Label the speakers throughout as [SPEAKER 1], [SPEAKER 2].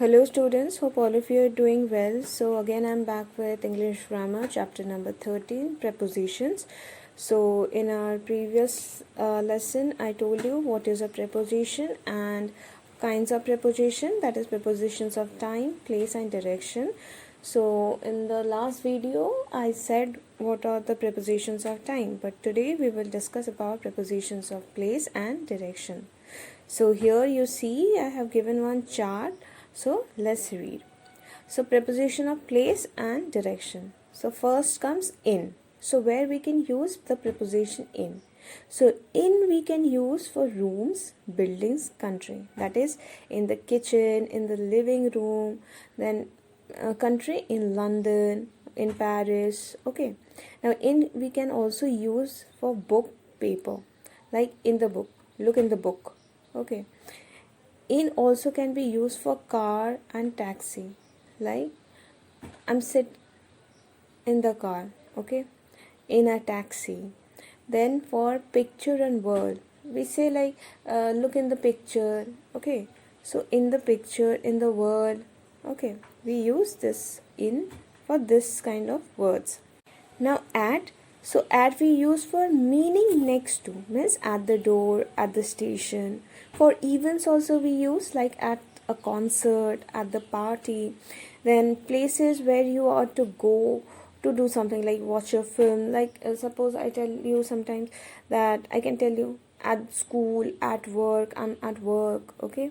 [SPEAKER 1] Hello students, hope all of you are doing well. So again I'm back with English grammar chapter number 13, prepositions. So in our previous lesson I told you what is a preposition and kinds of preposition, that is prepositions of time, place and direction. So in the last video I said what are the prepositions of time, but today we will discuss about prepositions of place and direction. So here you see I have given one chart. So let's read. So preposition of place and direction. So first comes in. So where we can use the preposition in. So in we can use for rooms, buildings, country. That is in the kitchen, in the living room, then country in London, in Paris. Okay. Now in we can also use for book, paper. Like in the book. Look in the book. Okay. In also can be used for car and taxi. Like I'm sit in the car, okay, in a taxi. Then for picture and word, we say like look in the picture, okay. So in the picture, in the word, okay, we use this in for this kind of words. Now at, so at we use for meaning next to, means at the door, at the station. For events also we use like at a concert, at the party. Then places where you are to go to do something like watch a film. Like suppose I tell you sometimes that I can tell you at school, at work, I'm at work, okay.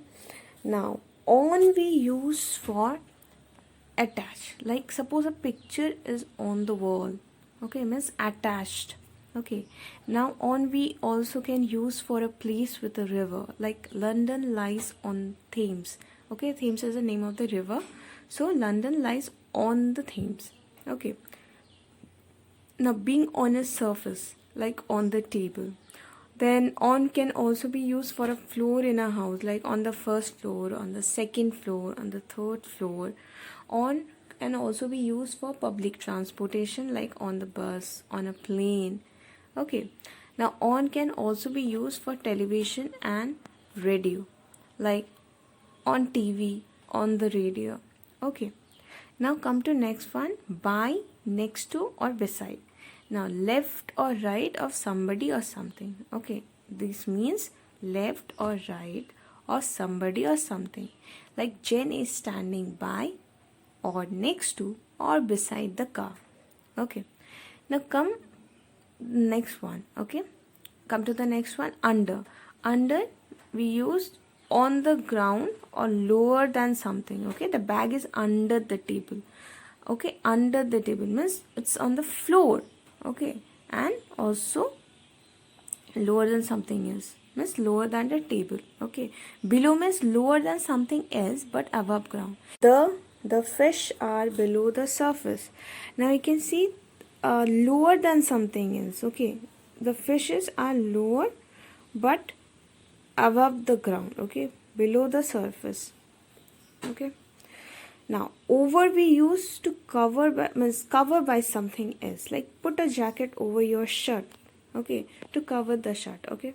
[SPEAKER 1] Now on we use for attach. Like suppose a picture is on the wall, okay, means attached. Okay, now on we also can use for a place with a river, like London lies on Thames. Okay, Thames is the name of the river, so London lies on the Thames. Okay, now being on a surface, like on the table. Then on can also be used for a floor in a house, like on the first floor, on the second floor, on the third floor. On can also be used for public transportation, like on the bus, on a plane. Okay, now on can also be used for television and radio, like on TV, on the radio. Okay, now come to next one, by, next to or beside. Now left or right of somebody or something. Okay, this means left or right of somebody or something. Like Jen is standing by or next to or beside the car. Okay, now come next one. Okay, come to the next one, under. Under we use on the ground or lower than something. Okay, the bag is under the table. Okay, under the table means it's on the floor. Okay, and also lower than something else means lower than the table. Okay, below means lower than something else but above ground. The fish are below the surface. Now you can see lower than something else. Okay, the fishes are lower but above the ground. Okay, below the surface. Okay, now over we use to cover by, means cover by something else, like put a jacket over your shirt. Okay, to cover the shirt. Okay,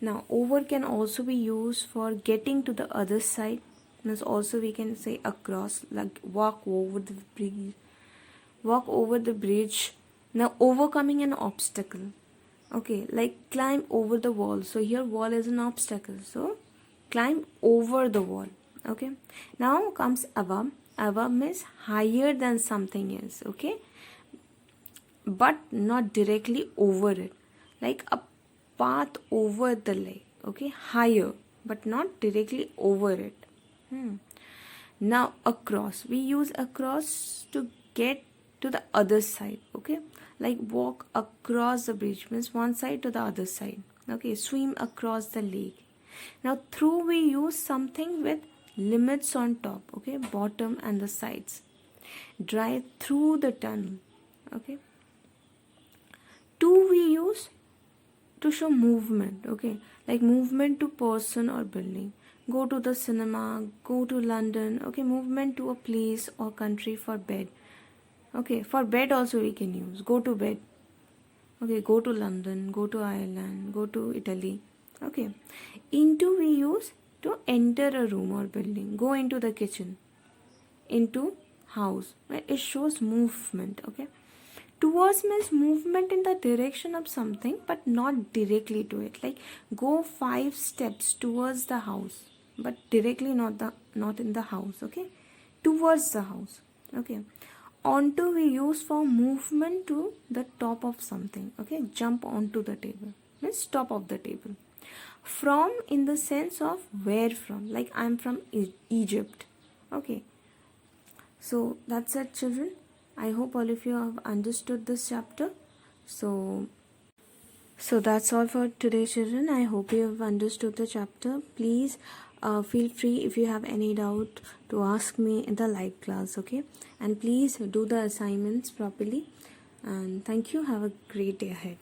[SPEAKER 1] now over can also be used for getting to the other side, means also we can say across, like walk over the bridge, walk over the bridge. Now overcoming an obstacle. Okay, like climb over the wall. So here wall is an obstacle, so climb over the wall. Okay, now comes above. Above means higher than something else. Okay, but not directly over it, like a path over the lake. Okay, higher but not directly over it. Now across, we use across to get to the other side. Okay, like walk across the bridge means one side to the other side. Okay, swim across the lake. Now through we use something with limits on top, okay, bottom and the sides. Drive through the tunnel. Okay, to we use to show movement. Okay, like movement to person or building. Go to the cinema, go to London. Okay, movement to a place or country. For bed. Okay, for bed also we can use go to bed. Okay, go to London, go to Ireland, go to Italy. Okay, into we use to enter a room or building. Go into the kitchen. into house, where it shows movement. Okay, towards means movement in the direction of something but not directly to it, like go 5 steps towards the house but directly not in the house. Okay, towards the house. Okay, onto we use for movement to the top of something. Okay, jump onto the table means top of the table. From in the sense of where from, like I'm from Egypt. Okay, so that's it, children. I hope all of you have understood this chapter. So that's all for today, children. I hope you have understood the chapter. Please feel free if you have any doubt to ask me in the live class. Okay, and please do the assignments properly. And thank you. Have a great day ahead.